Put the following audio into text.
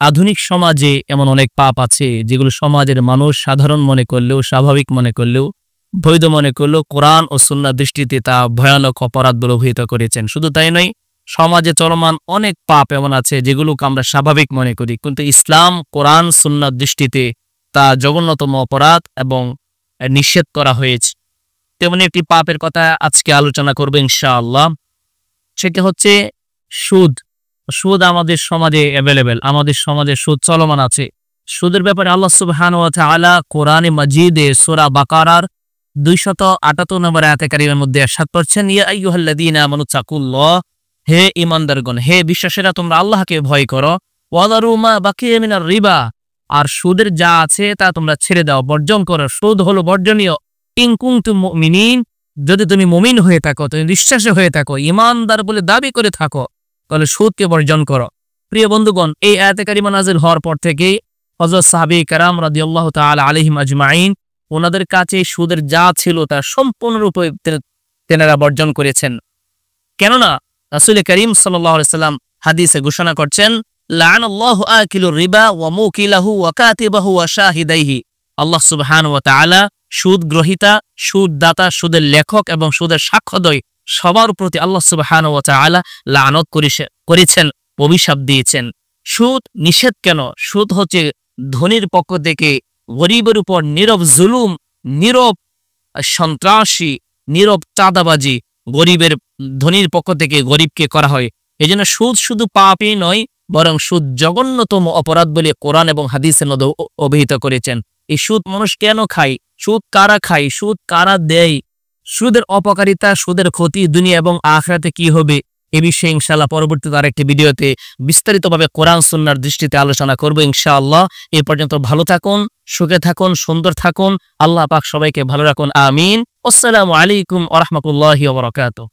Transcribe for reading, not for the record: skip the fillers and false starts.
আধুনিক সমাজে এমন অনেক পাপ আছে যেগুলো সমাজের মানুষ সাধারণ মনে করলেও, স্বাভাবিক মনে করলেও, বৈধ মনে করলেও কোরআন ও সুন্নাহর দৃষ্টিতে তা ভয়ানক অপরাধ বলে অভিহিত করেছেন। শুধু তাই নয়, সমাজে চলমান অনেক পাপ এমন আছে যেগুলোকে আমরা স্বাভাবিক মনে করি, কিন্তু ইসলাম, কোরআন, সুন্নাহর দৃষ্টিতে তা জঘন্যতম অপরাধ এবং নিষেধ করা হয়েছে। তেমনি একটি পাপের কথা আজকে আলোচনা করব ইনশাআল্লাহ। সেটা হচ্ছে সুদ। সুদ আমাদের সমাজে অ্যাভেলেবেল, আমাদের সমাজে সুদ চলমান আছে। সুদের ব্যাপারে আল্লাহ সুবহানাহু ওয়া তাআলা কোরআনে মাজিদে সূরা বাকারার 278 নম্বর আয়াতে কারিমের মধ্যে ইরশাদ করছেন, ইয়া আইয়ুহাল্লাযীনা আমানু তাকুল্লাহ, হে ঈমানদারগণ, হে বিশ্বাসীরা, তোমরা আল্লাহকে ভয় করো। ওয়াযারু মা বাকিয়া মিনার রিবা, আর সুদের যা আছে তা তোমরা ছেড়ে দাও, বর্জন করো। সুদ হলো বর্জনীয়। ইন কুনতুম মুমিনিন, যদি তুমি মুমিন হয়ে থাকো, তুমি বিশ্বাসী হয়ে থাকো, ঈমানদার বলে দাবি করে থাকো, তাহলে সুদকে বর্জন করো। প্রিয় বন্ধুগণ, এই আয়াতে কারিমা নাযিল হওয়ার পর থেকেই হযরত সাহাবী কেরাম রাদিয়াল্লাহু তাআলা আলাইহিম আজমাইন ওনাদের কাছে সুদের যা ছিল তা সম্পূর্ণরূপে তেনারা বর্জন করেছেন। কেননা রাসূল করিম সাল্লাল্লাহু আলাইহি সাল্লাম হাদিসে ঘোষণা করছেন, লাআনাল্লাহু আকিলুর রিবা ওয়া মুকিলাহু ওয়া কাতিবাহু ওয়া শাহিদাইহি। আল্লাহ সুবহানাহু ওয়া তাআলা সুদ গ্রহীতা, সুদ দাতা, সুদের লেখক এবং সুদের সাক্ষ্যদয় সবার প্রতি আল্লাহ সুবহানাহু ওয়া তাআলা লানত করেছেন, অভিশাপ দিয়েছেন। সুদ নিষেধ কেন? সুদ হচ্ছে ধনীর পক্ষ থেকে গরিবের উপর নীরব জুলুম, নীরব সন্ত্রাসী, নীরব চাঁদাবাজি ধনীর পক্ষ থেকে গরিবকে করা হয়। এজন্য সুদ শুধু পাপই নয়, বরং সুদ জঘন্যতম অপরাধ বলে কোরআন এবং হাদিসের মধ্যে অভিহিত করেছেন। এই সুদ মানুষ কেন খায়? সুদ কারা খায়? সুদ কারা দেয়? সুদের অপকারিতা, সুদের ক্ষতি দুনিয়া এবং আখিরাতে কি হবে, এ বিষয়ে ইনশাআল্লাহ পরবর্তীতে আরেকটি ভিডিওতে বিস্তারিতভাবে কোরআন সুন্নাহর দৃষ্টিতে আলোচনা করব ইনশাআল্লাহ। এ পর্যন্ত ভালো থাকুন, সুখে থাকুন, সুন্দর থাকুন। আল্লাহ পাক সবাইকে ভালো রাখুন, আমিন। আসসালামু আলাইকুম ওয়া রাহমাতুল্লাহি ওয়া বারাকাতুহু।